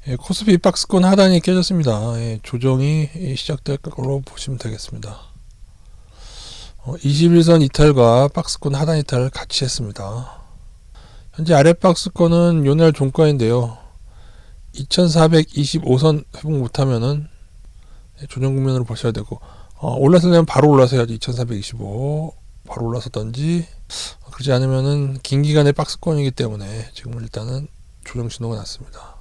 예, 코스피 박스권 하단이 깨졌습니다. 예, 조정이 시작될 걸로 보시면 되겠습니다. 21선 이탈과 박스권 하단 이탈을 같이 했습니다. 현재 아래 박스권은 요날 종가인데요. 2425선 회복 못하면은 조정 국면으로 보셔야 되고, 올라서려면 바로 올라서야지. 2425 바로 올라서던지, 그러지 않으면은 긴 기간의 박스권이기 때문에 지금 일단은 조정 신호가 났습니다.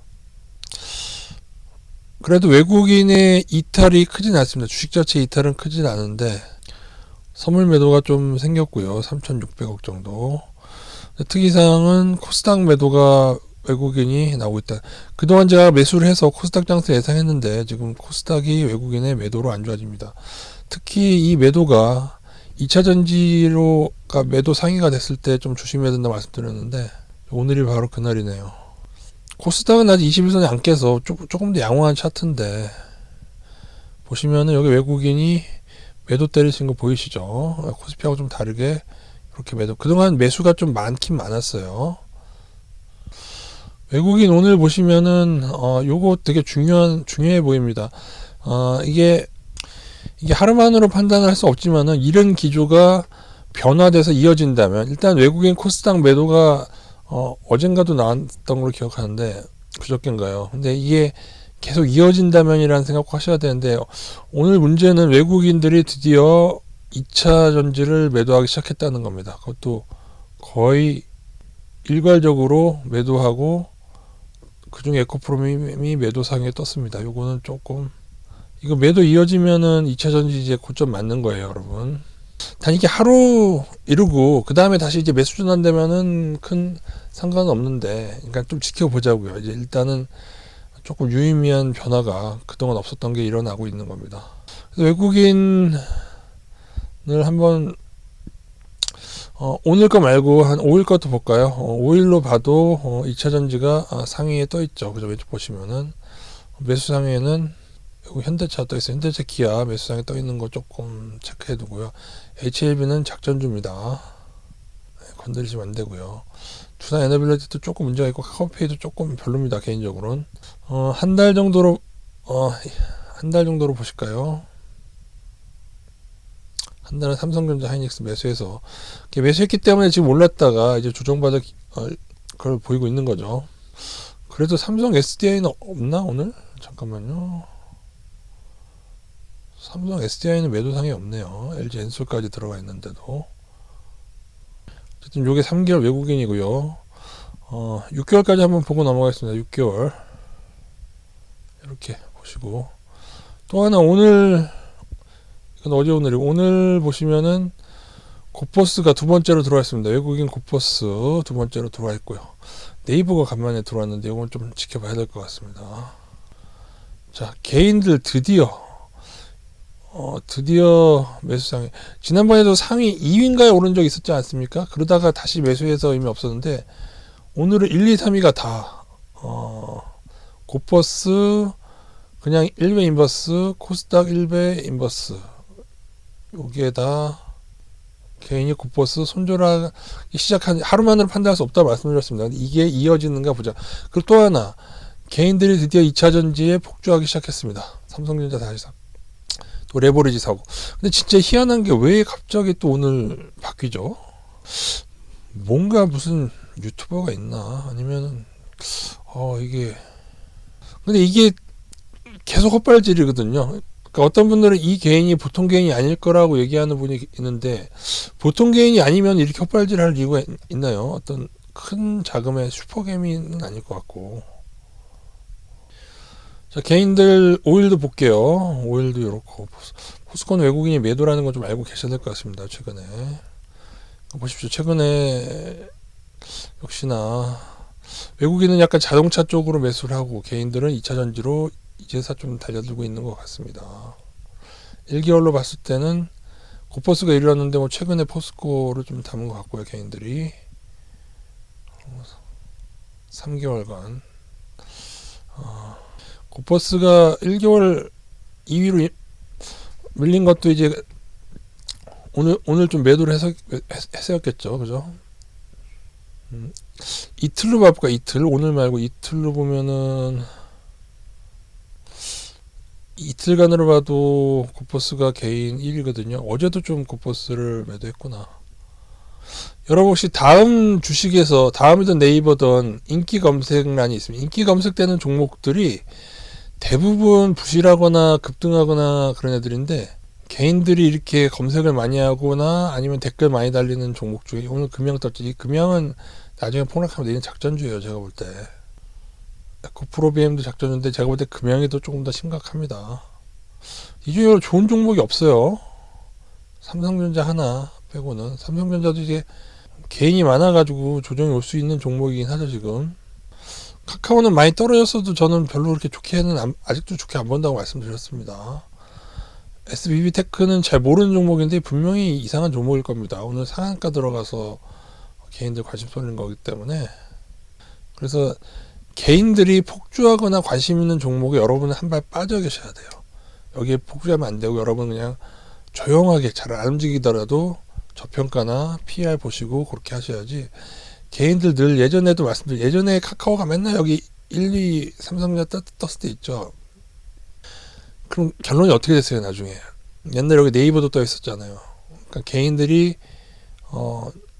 그래도 외국인의 이탈이 크진 않습니다. 주식 자체 이탈은 크진 않은데 선물 매도가 좀 생겼고요. 3,600억 정도. 특이사항은 코스닥 매도가 외국인이 나오고 있다. 그동안 제가 매수를 해서 코스닥 장세 예상했는데 지금 코스닥이 외국인의 매도로 안 좋아집니다. 특히 이 매도가 2차전지로가 매도 상위가 됐을 때 좀 조심해야 된다 말씀드렸는데 오늘이 바로 그날이네요. 코스닥은 아직 21선이 안 깨서 조금 더 양호한 차트인데 보시면은 여기 외국인이 매도 때리신 거 보이시죠? 코스피하고 좀 다르게 이렇게 매도. 그동안 매수가 좀 많긴 많았어요. 외국인 오늘 보시면은 요거 되게 중요해 보입니다. 이게 하루만으로 판단할 수 없지만은 이런 기조가 변화돼서 이어진다면 일단 외국인 코스닥 매도가 어젠가도 나왔던 걸로 기억하는데 그저께인가요? 근데 이게 계속 이어진다면이라는 생각 하셔야 되는데 오늘 문제는 외국인들이 드디어 2차 전지를 매도하기 시작했다는 겁니다. 그것도 거의 일괄적으로 매도하고 그중에 에코프롬이 매도상에 떴습니다. 요거는 조금 이거 매도 이어지면은 2차 전지 이제 고점 맞는 거예요, 여러분. 단 이게 하루 이르고 그 다음에 다시 이제 매수 전환되면은 큰 상관은 없는데, 그러니까 좀 지켜보자고요. 이제 일단은 조금 유의미한 변화가 그동안 없었던 게 일어나고 있는 겁니다. 그래서 외국인을 한번 오늘 거 말고 한 5일 것도 볼까요? 5일로 봐도 2차 전지가 상위에 떠 있죠. 그죠? 왼쪽 보시면은 매수 상위에는 현대차 떠 있어요. 현대차 기아 매수상에 떠 있는 거 조금 체크해 두고요. HLB는 작전주입니다. 건드리시면 안 되고요. 두산 에너빌리티도 조금 문제가 있고 카카오페이도 조금 별로입니다. 개인적으로는 한 달 정도로 보실까요? 한 달은 삼성전자 하이닉스 매수해서 매수했기 때문에 지금 올랐다가 이제 조정받을 걸 보이고 있는 거죠. 그래도 삼성 SDI는 없나 오늘? 잠깐만요. 삼성 SDI는 매도상이 없네요. LG 엔솔까지 들어가 있는데도. 어쨌든 요게 3개월 외국인이고요. 6개월까지 한번 보고 넘어가겠습니다. 6개월. 이렇게 보시고. 또 하나 오늘, 이건 어제 오늘이고, 오늘 보시면은 고퍼스가 두 번째로 들어와 있습니다. 외국인 고퍼스 두 번째로 들어와 있고요. 네이버가 간만에 들어왔는데 이건 좀 지켜봐야 될 것 같습니다. 자, 개인들 드디어 매수상에, 지난번에도 상위 2위인가에 오른 적이 있었지 않습니까? 그러다가 다시 매수해서 의미 없었는데 오늘은 1, 2, 3위가 다 고퍼스 그냥 1배 인버스, 코스닥 1배 인버스, 여기에 다 개인이 고퍼스 손절하기 시작한, 하루만으로 판단할 수 없다고 말씀드렸습니다. 이게 이어지는가 보자. 그리고 또 하나, 개인들이 드디어 2차 전지에 폭주하기 시작했습니다. 삼성전자 다시 또 레버리지 사고. 근데 진짜 희한한 게 왜 갑자기 또 오늘 바뀌죠? 뭔가 무슨 유튜버가 있나? 아니면은 근데 이게 계속 헛발질이거든요. 그러니까 어떤 분들은 이 개인이 보통 개인이 아닐 거라고 얘기하는 분이 있는데, 보통 개인이 아니면 이렇게 헛발질할 이유가 있나요? 어떤 큰 자금의 슈퍼개미는 아닐 것 같고. 자, 개인들 5일도 볼게요. 5일도 이렇고, 포스코는 외국인이 매도라는 건 좀 알고 계셔야 될 것 같습니다. 최근에 보십시오. 최근에 역시나 외국인은 약간 자동차 쪽으로 매수를 하고 개인들은 2차 전지로 이제서 좀 달려들고 있는 것 같습니다. 1개월로 봤을 때는 고퍼스가 1위였는데 뭐 최근에 포스코를 좀 담은 것 같고요. 개인들이 3개월간 고퍼스가 1개월 2위로 밀린 것도 이제 오늘 좀 매도를 해서였겠죠. 그죠? 이틀로 봐볼까? 이틀, 오늘 말고 이틀로 보면은 이틀간으로 봐도 코퍼스가 개인 1위거든요. 어제도 좀 코퍼스를 매도했구나. 여러분 혹시 다음 주식에서 다음이든 네이버든 인기 검색란이 있습니다. 인기 검색되는 종목들이 대부분 부실하거나 급등하거나 그런 애들인데 개인들이 이렇게 검색을 많이 하거나 아니면 댓글 많이 달리는 종목 중에 오늘 금양 떴지. 이 금양은 나중에 폭락하면 내년 작전주예요. 제가 볼 때. 에코프로비엠도 작전주인데 제가 볼 때 금양이 더 조금 더 심각합니다. 이 중에 좋은 종목이 없어요. 삼성전자 하나 빼고는. 삼성전자도 이제 개인이 많아가지고 조정이 올 수 있는 종목이긴 하죠 지금. 카카오는 많이 떨어졌어도 저는 별로 그렇게 좋게는 아직도 좋게 안 본다고 말씀드렸습니다. SBB테크는 잘 모르는 종목인데 분명히 이상한 종목일 겁니다. 오늘 상한가 들어가서 개인들 관심 쏠린 거기 때문에. 그래서 개인들이 폭주하거나 관심 있는 종목에 여러분은 한 발 빠져 계셔야 돼요. 여기에 폭주하면 안 되고 여러분 그냥 조용하게 잘 안 움직이더라도 저평가나 PR 보시고 그렇게 하셔야지. 개인들 늘 예전에도 말씀드린 예전에 카카오가 맨날 여기 1, 2, 삼성전자 떴을 때 있죠. 그럼 결론이 어떻게 됐어요 나중에? 옛날에 여기 네이버도 떠 있었잖아요. 그러니까 개인들이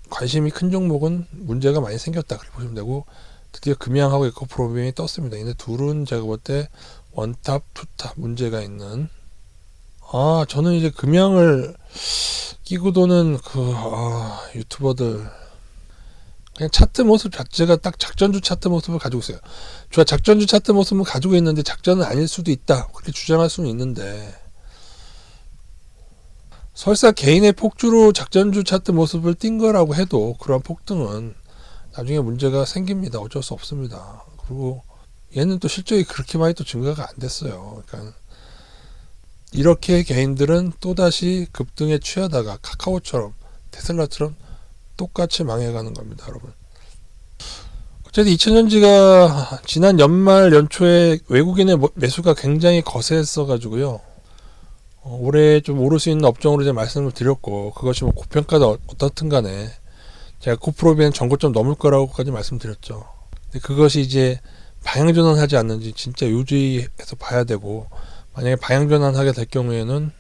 관심이 큰 종목은 문제가 많이 생겼다 그렇게 보시면 되고 드디어 금양하고 에코프로비엠이 떴습니다. 근데 둘은 제가 볼 때 원탑, 투탑 문제가 있는. 저는 이제 금양을 끼고 도는 유튜버들 그냥 차트 모습 자체가 딱 작전주 차트 모습을 가지고 있어요. 좋아, 작전주 차트 모습을 가지고 있는데 작전은 아닐 수도 있다 그렇게 주장할 수는 있는데 설사 개인의 폭주로 작전주 차트 모습을 띈 거라고 해도 그러한 폭등은 나중에 문제가 생깁니다. 어쩔 수 없습니다. 그리고 얘는 또 실적이 그렇게 많이 또 증가가 안 됐어요. 그러니까 이렇게 개인들은 또다시 급등에 취하다가 카카오처럼 테슬라처럼 똑같이 망해가는 겁니다, 여러분. 어쨌든 2000년지가 지난 연말 연초에 외국인의 매수가 굉장히 거세했어가지고요. 올해 좀 오를 수 있는 업종으로 이제 말씀을 드렸고 그것이 뭐 고평가다 어떻든 간에 제가 코프로비엔 전고점 넘을 거라고까지 말씀드렸죠. 근데 그것이 이제 방향전환하지 않는지 진짜 유지해서 봐야 되고 만약에 방향전환하게 될 경우에는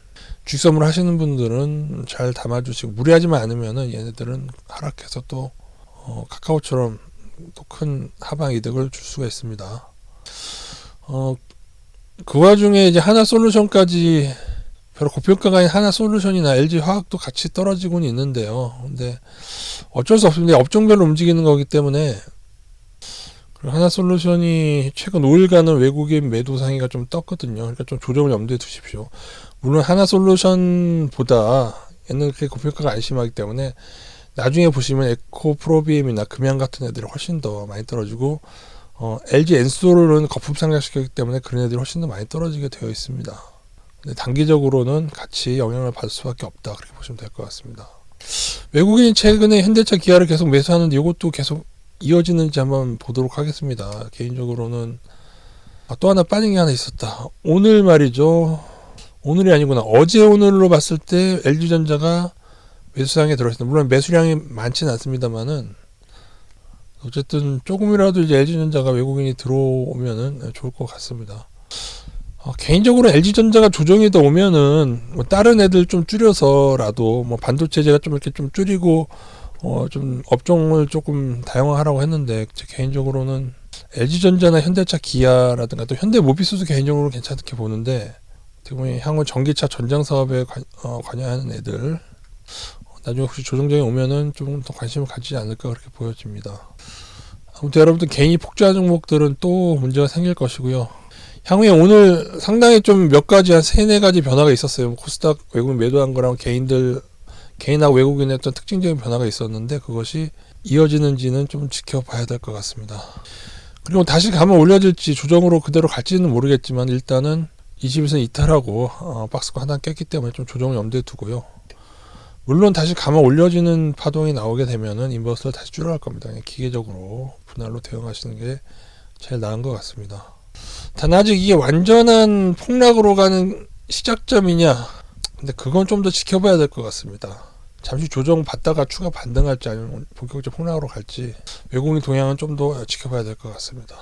주식선물 하시는 분들은 잘 담아주시고 무리하지만 않으면은 얘네들은 하락해서 또 카카오처럼 또 큰 하방 이득을 줄 수가 있습니다. 그 와중에 이제 하나솔루션까지 별로 고평가가 아닌 하나솔루션이나 LG화학도 같이 떨어지고는 있는데요. 근데 어쩔 수 없습니다. 업종별로 움직이는 거기 때문에. 하나솔루션이 최근 5일간은 외국인 매도 상위가 좀 떴거든요. 그러니까 좀 조정을 염두에 두십시오. 물론 하나솔루션보다 얘는 그렇게 고평가가 안 심하기 때문에 나중에 보시면 에코프로비엠이나 금양 같은 애들이 훨씬 더 많이 떨어지고 LG 엔솔은 거품 상승시켰기 때문에 그런 애들이 훨씬 더 많이 떨어지게 되어 있습니다. 근데 단기적으로는 같이 영향을 받을 수밖에 없다 그렇게 보시면 될 것 같습니다. 외국인이 최근에 현대차 기아를 계속 매수하는데 이것도 계속 이어지는지 한번 보도록 하겠습니다. 개인적으로는 또 하나 빠진 게 하나 있었다. 오늘 말이죠. 오늘이 아니구나. 어제 오늘로 봤을 때 LG전자가 매수상에 들어있습니다. 물론 매수량이 많지는 않습니다만은 어쨌든 조금이라도 이제 LG전자가 외국인이 들어오면은 좋을 것 같습니다. 개인적으로 LG전자가 조정이 더 오면은 뭐 다른 애들 좀 줄여서라도 뭐 반도체제가 좀 이렇게 좀 줄이고 좀 업종을 조금 다양화하라고 했는데 제 개인적으로는 LG전자나 현대차 기아라든가 또 현대모비스도 개인적으로 괜찮게 보는데 어떻게 향후 전기차 전장 사업에 관여하는 애들 나중에 혹시 조정장이 오면은 좀 더 관심을 가지지 않을까 그렇게 보여집니다. 아무튼 여러분들 개인이 폭주한 종목들은 또 문제가 생길 것이고요. 향후에 오늘 상당히 좀 몇 가지 한 3-4가지 변화가 있었어요. 코스닥 외국인 매도한 거랑 개인하고 외국인의 어떤 특징적인 변화가 있었는데 그것이 이어지는지는 좀 지켜봐야 될 것 같습니다. 그리고 다시 가면 올려질지 조정으로 그대로 갈지는 모르겠지만 일단은 21선 이탈하고 박스권 하나 깼기 때문에 좀 조정을 염두에 두고요. 물론 다시 가면 올려지는 파동이 나오게 되면은 인버스를 다시 줄어갈 겁니다. 그냥 기계적으로 분할로 대응하시는 게 제일 나은 것 같습니다. 단 아직 이게 완전한 폭락으로 가는 시작점이냐? 근데 그건 좀 더 지켜봐야 될 것 같습니다. 잠시 조정 받다가 추가 반등할지 아니면 본격적으로 폭락으로 갈지 외국인 동향은 좀 더 지켜봐야 될 것 같습니다.